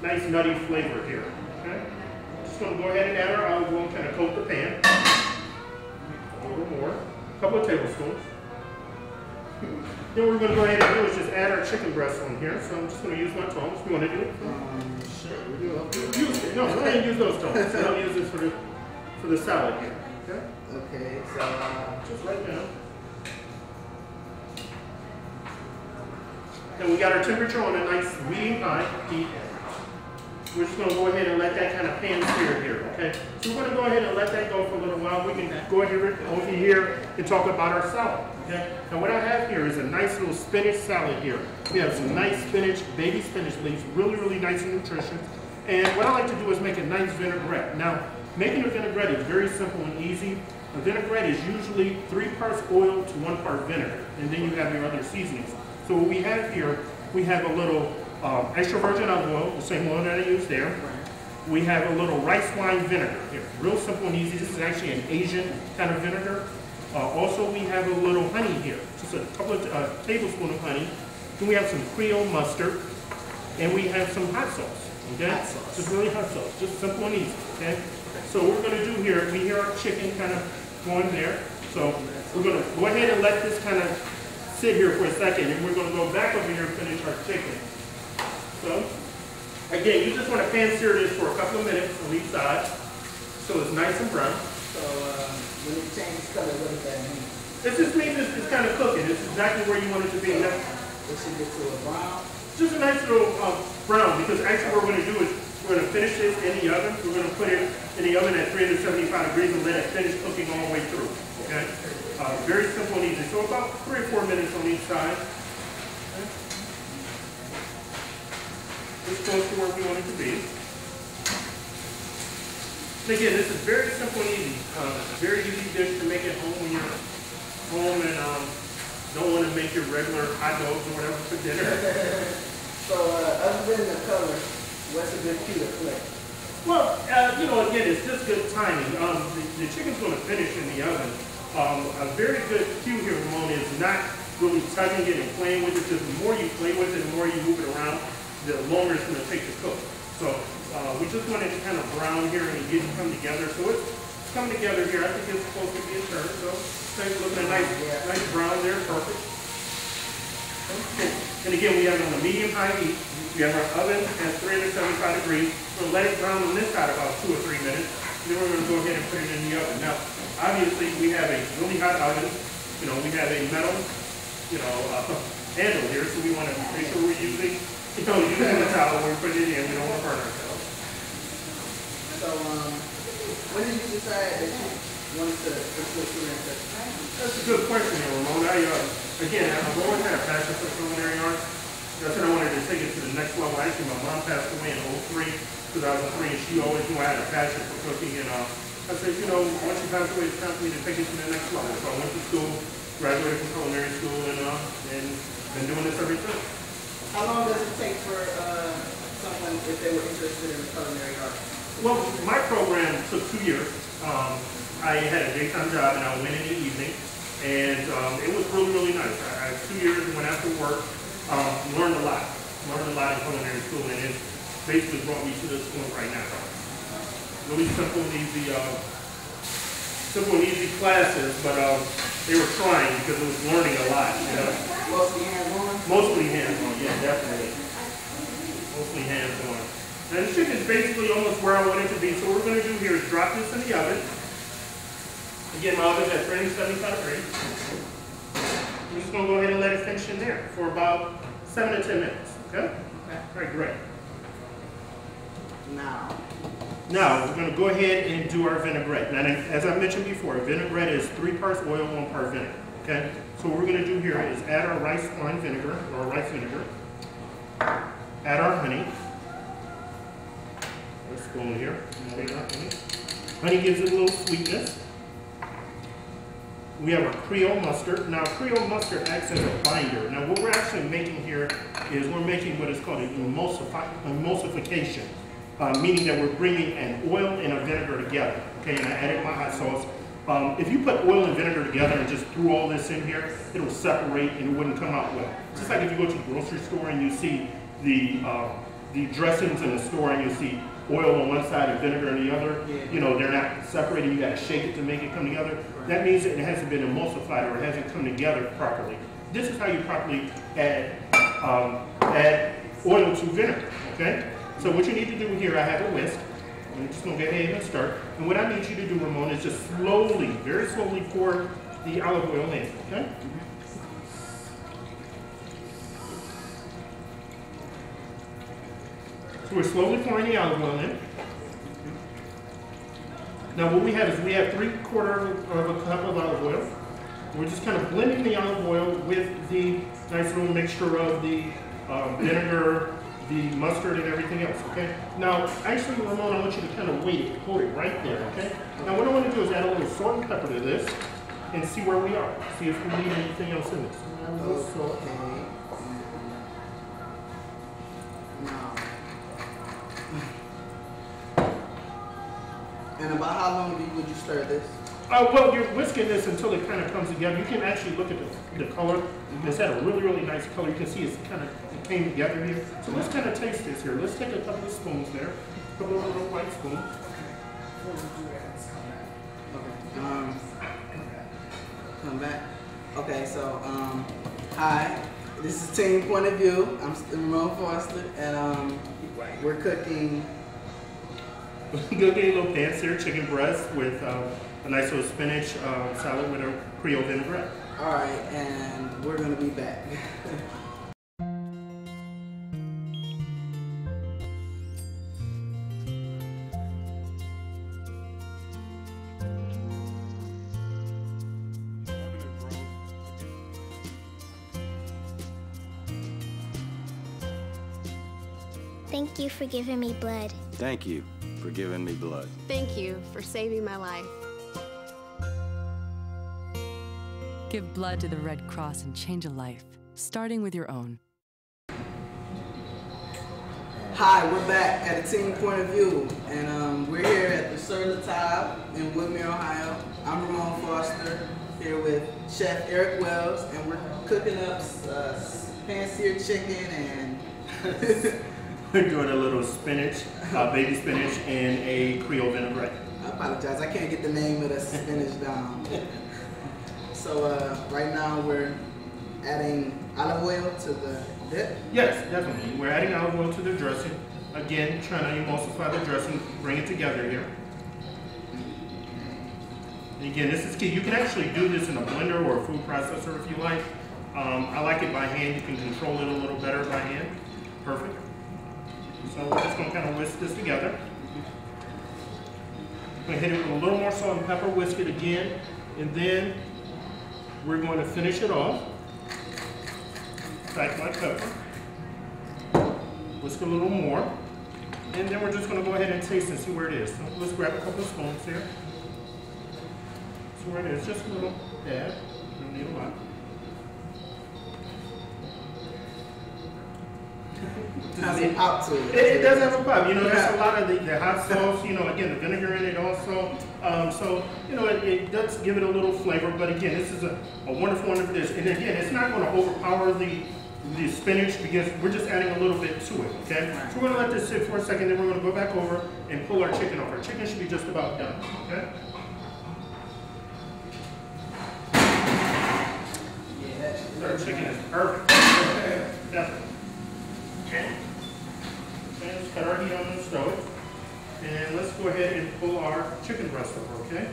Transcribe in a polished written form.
nice nutty flavor here. Okay? Just going to go ahead and add our olive oil and kind of coat the pan. A little more, a couple of tablespoons. Then what we're going to go ahead and do is just add our chicken breast on here. So I'm just going to use my tongs. You want to do it? Sure. Use it. No, go ahead and use those tongs. I'll use this for the salad here. Okay? Okay, so just right now. And we got our temperature on a nice medium-high heat. We're just going to go ahead and let that kind of pan sear here, okay? So we're going to go ahead and let that go for a little while. We can go ahead over here and talk about our salad, okay? Now what I have here is a nice little spinach salad here. We have some nice spinach, baby spinach leaves, really, really nice and nutritious. And what I like to do is make a nice vinaigrette. Now, making a vinaigrette is very simple and easy. A vinaigrette is usually 3 parts oil to 1 part vinegar, and then you have your other seasonings. So what we have here, we have a little extra virgin olive oil, the same oil that I used there. We have a little rice wine vinegar here, real simple and easy. This is actually an Asian kind of vinegar. Also, we have a little honey here, just a couple of tablespoons of honey. Then we have some Creole mustard, and we have some hot sauce. Okay, hot sauce. Just really hot sauce, just simple and easy. Okay. So what we're going to do here, we hear our chicken kind of going there. So we're going to go ahead and let this kind of sit here for a second, and we're going to go back over here and finish our chicken. So, again, you just want to pan sear this for a couple of minutes on each side, so it's nice and brown. So, when it changes color, what does that mean? It just means it's kind of cooking. It's exactly where you want it to be. Now, it should get to a brown? Just a nice little brown, because actually what we're going to do is we're going to finish this in the oven. We're going to put it in the oven at 375 degrees and let it finish cooking all the way through. Okay? Very simple and easy. So about 3 or 4 minutes on each side. Okay. This goes to where we want it to be. And again, this is very simple and easy. Very easy dish to make at home when you're home and don't want to make your regular hot dogs or whatever for dinner. So other than the color, what's a good cue to play? Well, you know, again, it's just good timing. The chicken's going to finish in the oven. A very good cue here, Ramone, is not really touching it and playing with it, because the more you play with it, the more you move it around, the longer it's going to take to cook. So we just want it to kind of brown here and get it come together. So it's coming together here. I think it's supposed to be a turn. So it's looking a nice brown there, perfect. Okay. And again, we have it on a medium-high heat. We have our oven at 375 degrees. We'll let it brown on this side about 2 or 3 minutes. Then we're going to go ahead and put it in the oven. Now, obviously, we have a really hot oven. You know, we have a metal, handle here, so we want to make sure we're using the towel when we put it in. We don't want to burn ourselves. So, when did you decide that you wanted to switch to that? That's a good question, Ramone. I've always had a passion for culinary arts. I said I wanted to take it to the next level. Actually, my mom passed away in 2003, 2003, and she always knew I had a passion for cooking. And I said, once she passed away, it's time for me to take it to the next level. So I went to school, graduated from culinary school, and been doing this ever since. How long does it take for someone, if they were interested in culinary arts? Well, my program took 2 years. I had a daytime job, and I went in the evening, and it was really, really nice. I had 2 years and went after work. Learned a lot in culinary school, and it basically brought me to this point right now. Really simple and easy classes, but they were trying because it was learning a lot. Mostly hands-on? Mostly hands-on, yeah, definitely. Mostly hands-on. And the chicken's basically almost where I want it to be. So what we're going to do here is drop this in the oven. Again, my oven's at 375 degrees. I'm just going to go ahead and let it finish in there for about 7 to 10 minutes. Okay? Okay. All right, great. Now, we're going to go ahead and do our vinaigrette. Now, as I mentioned before, a vinaigrette is 3 parts oil, 1 part vinegar. Okay? So what we're going to do here is add our rice wine vinegar, or rice vinegar. Add our honey. Let's go in here. Honey gives it a little sweetness. We have our Creole mustard. Now, Creole mustard acts as a binder. Now, what we're actually making here is we're making what is called an emulsification, meaning that we're bringing an oil and a vinegar together. Okay, and I added my hot sauce. If you put oil and vinegar together and just threw all this in here, it will separate and it wouldn't come out well. Just like if you go to the grocery store and you see the the dressings in the store and you'll see oil on one side and vinegar on the other. Yeah. You know, they're not separated. You got to shake it to make it come together. Right. That means that it hasn't been emulsified or it hasn't come together properly. This is how you properly add oil to vinegar, okay? So what you need to do here, I have a whisk. I'm just gonna go ahead and start. And what I need you to do, Ramone, is just slowly, very slowly pour the olive oil in, okay? So we're slowly pouring the olive oil in. Now what we have is we have 3/4 of a cup of olive oil. We're just kind of blending the olive oil with the nice little mixture of the vinegar, the mustard, and everything else, okay? Now, actually, Ramone, I want you to kind of wait it, hold it right there, okay? Now what I want to do is add a little salt and pepper to this and see where we are. See if we need anything else in this. Add a little salt. Okay. Now. And about how long would you stir this? Well, you're whisking this until it kind of comes together. You can actually look at the color. It's had a really, really nice color. You can see it's kind of it came together here. So let's kind of taste this here. Let's take a couple of spoons there. A couple of little white spoons. Okay. Come back. Okay, so hi. This is Team Point of View. I'm Ramone Foster, and we're cooking. Good little pan-seared chicken breast with a nice little spinach salad with a Creole vinaigrette. All right, and we're gonna be back. Thank you for giving me blood. Thank you for giving me blood. Thank you for saving my life. Give blood to the Red Cross and change a life, starting with your own. Hi, we're back at a Team Point of View, and we're here at the Sur La Table in Woodmere, Ohio. I'm Ramone Foster, here with Chef Eric Wells, and we're cooking up pan-seared chicken and We're doing a little spinach, baby spinach, and a Creole vinaigrette. I apologize, I can't get the name of the spinach down. So right now we're adding olive oil to the dip. Yes, definitely. We're adding olive oil to the dressing. Again, trying to emulsify the dressing, bring it together here. And again, this is key. You can actually do this in a blender or a food processor if you like. I like it by hand. You can control it a little better by hand. Perfect. So we're just going to kind of whisk this together. I'm going to hit it with a little more salt and pepper, whisk it again, and then we're going to finish it off. Back my pepper. Whisk a little more. And then we're just going to go ahead and taste and see where it is. So let's grab a couple of spoons here. See where it is. Just a little dab. We don't need a lot. Has a pop to it. It does have a pop. You know, there's a lot of the hot sauce, you know, again, the vinegar in it also. So, you know, it does give it a little flavor. But again, this is a wonderful one of this. And again, it's not going to overpower the spinach because we're just adding a little bit to it, okay? So we're going to let this sit for a second, then we're going to go back over and pull our chicken off. Our chicken should be just about done, okay? Yeah, Our chicken is perfect. Definitely. Okay. Let's cut our heat on the stove. And let's go ahead and pull our chicken breast over, okay?